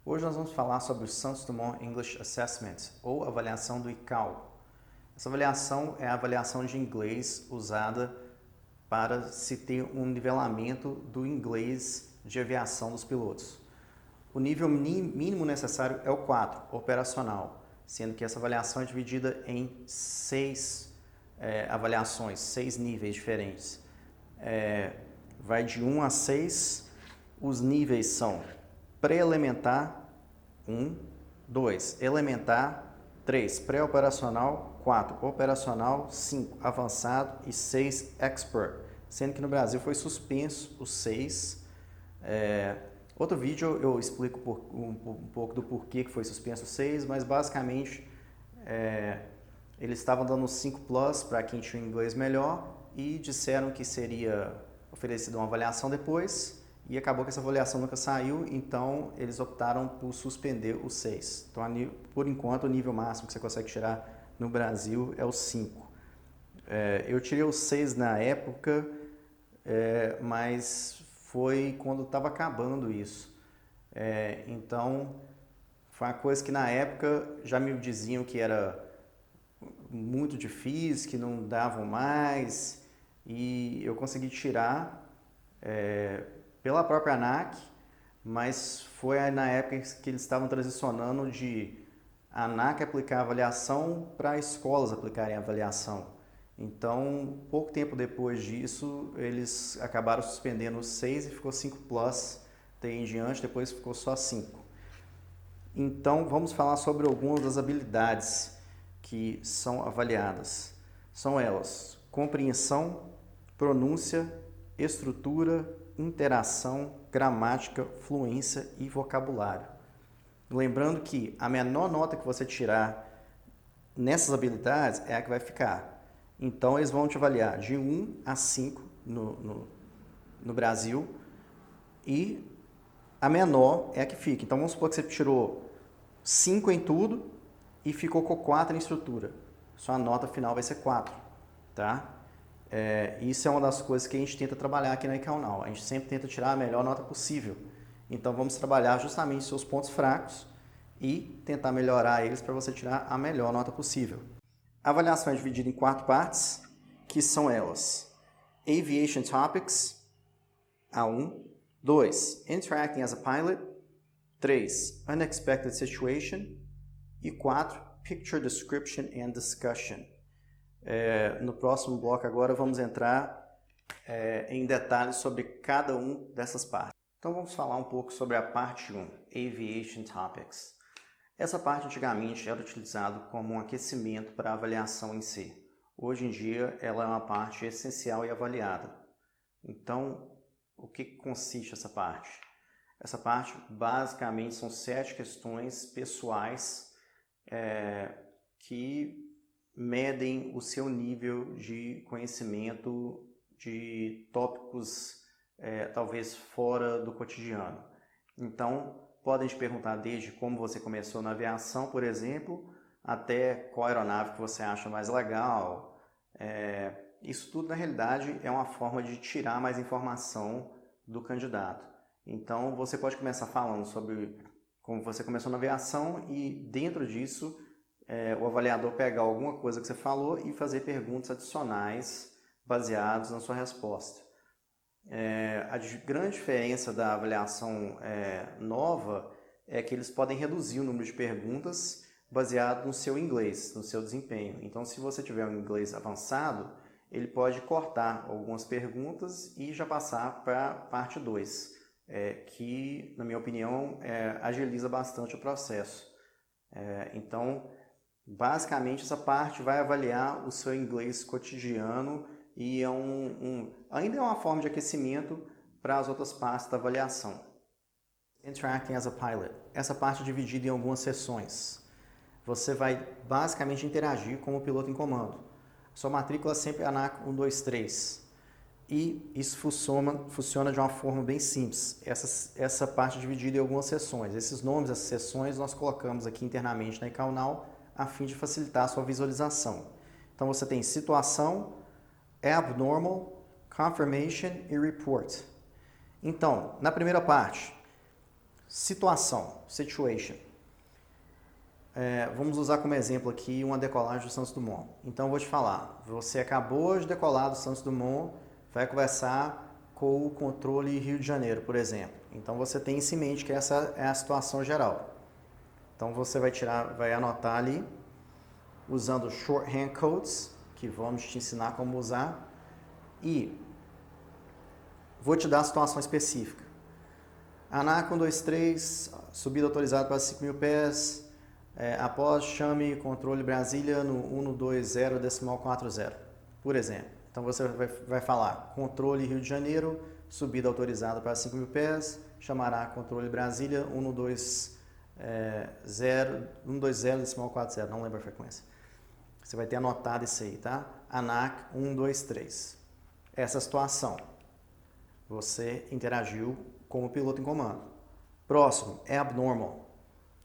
Hoje nós vamos falar sobre o Santos Dumont English Assessment, ou avaliação do ICAO. Essa avaliação é a avaliação de inglês usada para se ter um nivelamento do inglês de aviação dos pilotos. O nível mínimo necessário é o 4, operacional, sendo que essa avaliação é dividida em 6 avaliações, 6 níveis diferentes. Vai de 1 a 6, os níveis são pré-elementar, 1, 2, elementar, 3, pré-operacional, 4, operacional, 5, avançado e 6, expert, sendo que no Brasil foi suspenso os 6. Outro vídeo eu explico um pouco do porquê que foi suspenso o 6, mas basicamente eles estavam dando 5 plus para quem tinha um inglês melhor e disseram que seria oferecida uma avaliação depois e acabou que essa avaliação nunca saiu, então eles optaram por suspender o 6. Então, por enquanto, o nível máximo que você consegue tirar no Brasil é o 5. Eu tirei o 6 na época, mas foi quando estava acabando isso. Então, foi uma coisa que na época já me diziam que era muito difícil, que não davam mais, e eu consegui tirar pela própria ANAC, mas foi na época que eles estavam transicionando de a ANAC aplicar a avaliação para escolas aplicarem a avaliação. Então, pouco tempo depois disso, eles acabaram suspendendo os 6 e ficou 5 plus daí em diante, depois ficou só 5. Então, vamos falar sobre algumas das habilidades que são avaliadas. São elas: compreensão, pronúncia, estrutura, interação, gramática, fluência e vocabulário. Lembrando que a menor nota que você tirar nessas habilidades é a que vai ficar. Então, eles vão te avaliar de 1 a 5 no Brasil e a menor é a que fica. Então, vamos supor que você tirou 5 em tudo e ficou com 4 em estrutura. Sua nota final vai ser 4, tá? Isso é uma das coisas que a gente tenta trabalhar aqui na ICAO Now. A gente sempre tenta tirar a melhor nota possível. Então, vamos trabalhar justamente os seus pontos fracos e tentar melhorar eles para você tirar a melhor nota possível. A avaliação é dividida em 4 partes, que são elas: Aviation Topics, A1, 2, Interacting as a Pilot, 3, Unexpected Situation e 4, Picture Description and Discussion. No próximo bloco agora vamos entrar em detalhes sobre cada um dessas partes. Então vamos falar um pouco sobre a parte 1, Aviation Topics. Essa parte antigamente era utilizada como um aquecimento para a avaliação em si. Hoje em dia ela é uma parte essencial e avaliada. Então, o que consiste essa parte? Essa parte basicamente são 7 questões pessoais que medem o seu nível de conhecimento de tópicos talvez fora do cotidiano. Então, podem te perguntar desde como você começou na aviação, por exemplo, até qual aeronave que você acha mais legal. Isso tudo, na realidade, é uma forma de tirar mais informação do candidato. Então, você pode começar falando sobre como você começou na aviação e, dentro disso, o avaliador pegar alguma coisa que você falou e fazer perguntas adicionais baseadas na sua resposta. A grande diferença da avaliação nova é que eles podem reduzir o número de perguntas baseado no seu inglês, no seu desempenho. Então, se você tiver um inglês avançado, ele pode cortar algumas perguntas e já passar para a parte 2, que, na minha opinião, agiliza bastante o processo. Então, basicamente, essa parte vai avaliar o seu inglês cotidiano e ainda é uma forma de aquecimento para as outras partes da avaliação. Interacting as a Pilot. Essa parte é dividida em algumas sessões. Você vai basicamente interagir com o piloto em comando. Sua matrícula é sempre ANAC 123. E isso funciona de uma forma bem simples. Essa parte é dividida em algumas sessões. Esses nomes, essas sessões, nós colocamos aqui internamente na ICAO Now a fim de facilitar a sua visualização. Então você tem situação, abnormal, confirmation e report. Então, na primeira parte, situação, situation. Vamos usar como exemplo aqui uma decolagem do Santos Dumont. Então, eu vou te falar, você acabou de decolar do Santos Dumont, vai conversar com o controle Rio de Janeiro, por exemplo. Então, você tem isso em mente que essa é a situação geral. Então, você vai anotar ali, usando shorthand codes, que vamos te ensinar como usar, e vou te dar a situação específica. ANAC 123, subida autorizada para 5.000 pés, após chame controle Brasília no 120.40, por exemplo. Então você vai falar controle Rio de Janeiro, subida autorizada para 5.000 pés, chamará controle Brasília 120.40, não lembro a frequência. Você vai ter anotado isso aí, tá? ANAC 123. Essa situação, você interagiu com o piloto em comando. Próximo, abnormal.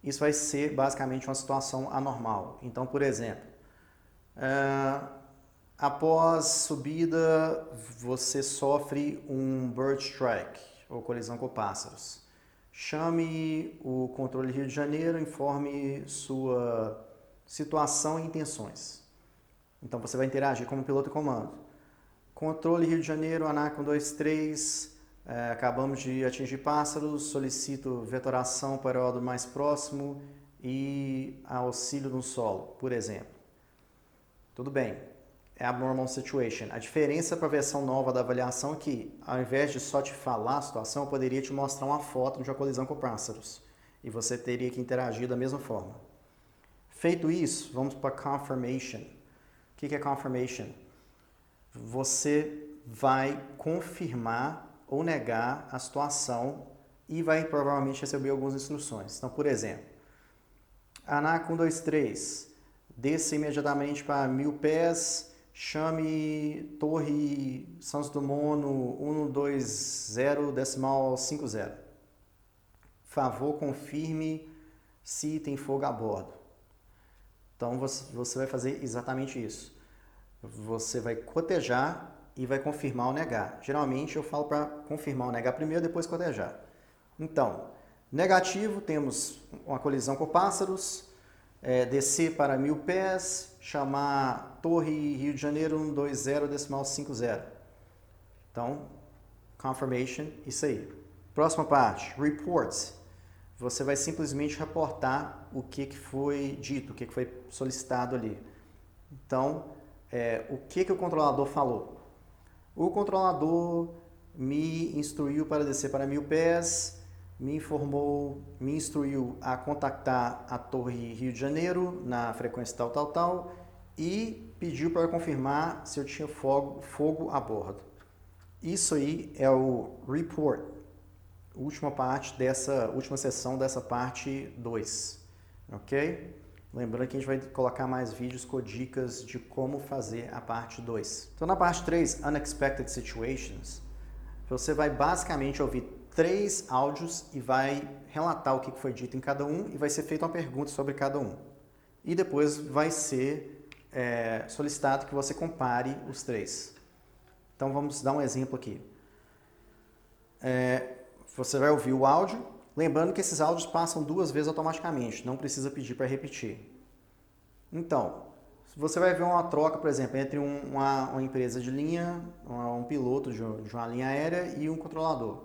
Isso vai ser basicamente uma situação anormal. Então, por exemplo, após subida, você sofre um bird strike, ou colisão com pássaros. Chame o controle Rio de Janeiro, informe sua situação e intenções. Então, você vai interagir como piloto e comando. Controle Rio de Janeiro, ANAC 123, acabamos de atingir pássaros, solicito vetoração para o aeródromo mais próximo e auxílio no solo, por exemplo. Tudo bem, é abnormal situation. A diferença para a versão nova da avaliação é que, ao invés de só te falar a situação, eu poderia te mostrar uma foto de uma colisão com pássaros. E você teria que interagir da mesma forma. Feito isso, vamos para confirmation. O que é confirmation? Você vai confirmar ou negar a situação e vai provavelmente receber algumas instruções. Então, por exemplo, ANAC 123, desça imediatamente para 1.000 pés, chame Torre Santos Dumont no 120.50. Favor, confirme se tem fogo a bordo. Então, você vai fazer exatamente isso. Você vai cotejar e vai confirmar ou negar. Geralmente eu falo para confirmar ou negar primeiro, depois cotejar. Então, negativo, temos uma colisão com pássaros, descer para 1.000 pés, chamar Torre Rio de Janeiro 120.50. Então, confirmation, isso aí. Próxima parte, reports. Você vai simplesmente reportar o que foi dito, o que foi solicitado ali. Então, o que o controlador falou? O controlador me instruiu para descer para 1.000 pés, me instruiu a contactar a Torre Rio de Janeiro na frequência tal, e pediu para confirmar se eu tinha fogo a bordo. Isso aí é o report, última sessão dessa parte 2, ok? Lembrando que a gente vai colocar mais vídeos com dicas de como fazer a parte 2. Então, na parte 3, Unexpected Situations, você vai basicamente ouvir 3 áudios e vai relatar o que foi dito em cada um e vai ser feita uma pergunta sobre cada um. E depois vai ser solicitado que você compare os 3. Então, vamos dar um exemplo aqui. Você vai ouvir o áudio. Lembrando que esses áudios passam 2 vezes automaticamente, não precisa pedir para repetir. Então, você vai ver uma troca, por exemplo, entre uma empresa de linha, um piloto de uma linha aérea e um controlador.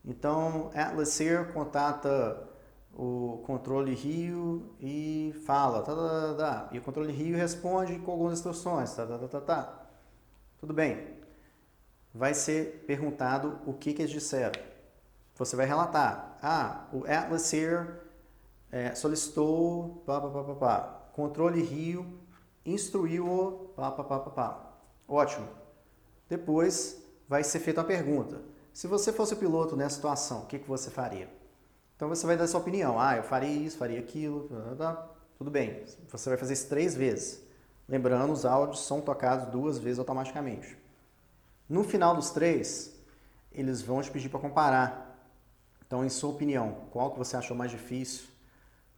Então, Atlas Air contata o controle Rio e fala, e o controle Rio responde com algumas instruções, Tudo bem. Vai ser perguntado o que eles disseram. Você vai relatar, o Atlas Air solicitou, controle Rio instruiu-o, Ótimo. Depois vai ser feita uma pergunta. Se você fosse o piloto nessa situação, o que você faria? Então você vai dar sua opinião. Eu faria isso, faria aquilo, tudo bem. Você vai fazer isso 3 vezes. Lembrando, os áudios são tocados 2 vezes automaticamente. No final dos 3, eles vão te pedir para comparar. Então, em sua opinião, qual que você achou mais difícil?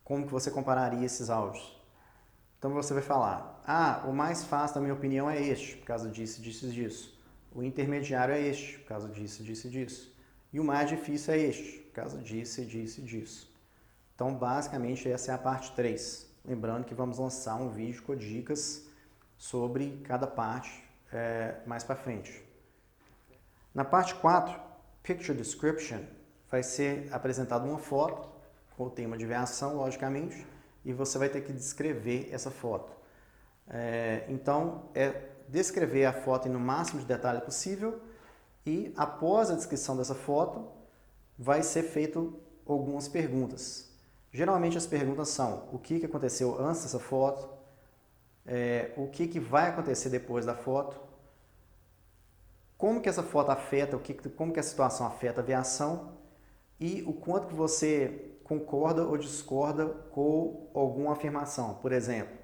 Como que você compararia esses áudios? Então, você vai falar, o mais fácil, na minha opinião, é este, por causa disso, disso e disso. O intermediário é este, por causa disso, disso e disso. E o mais difícil é este, por causa disso, disso e disso. Então, basicamente, essa é a parte 3. Lembrando que vamos lançar um vídeo com dicas sobre cada parte mais para frente. Na parte 4, Picture Description, vai ser apresentada uma foto com o tema de aviação, logicamente, e você vai ter que descrever essa foto. Então, descrever a foto no máximo de detalhe possível e, após a descrição dessa foto, vai ser feito algumas perguntas. Geralmente as perguntas são: o que aconteceu antes dessa foto? O que vai acontecer depois da foto? Como que essa foto afeta, como que a situação afeta a aviação? E o quanto que você concorda ou discorda com alguma afirmação. Por exemplo,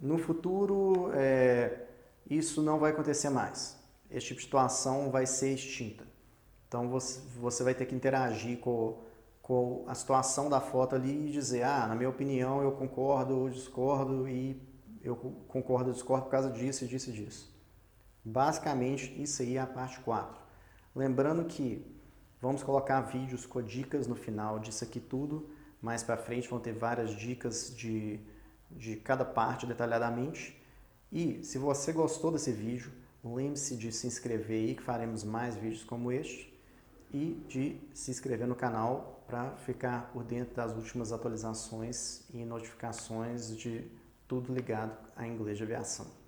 no futuro isso não vai acontecer mais. Esse tipo de situação vai ser extinta. Então você vai ter que interagir com a situação da foto ali e dizer: na minha opinião eu concordo ou discordo, e eu concordo ou discordo por causa disso e disso e disso. Basicamente, isso aí é a parte 4. Lembrando que vamos colocar vídeos com dicas no final disso aqui tudo. Mais para frente vão ter várias dicas de cada parte detalhadamente. E se você gostou desse vídeo, lembre-se de se inscrever aí, que faremos mais vídeos como este. E de se inscrever no canal para ficar por dentro das últimas atualizações e notificações de tudo ligado a inglês de aviação.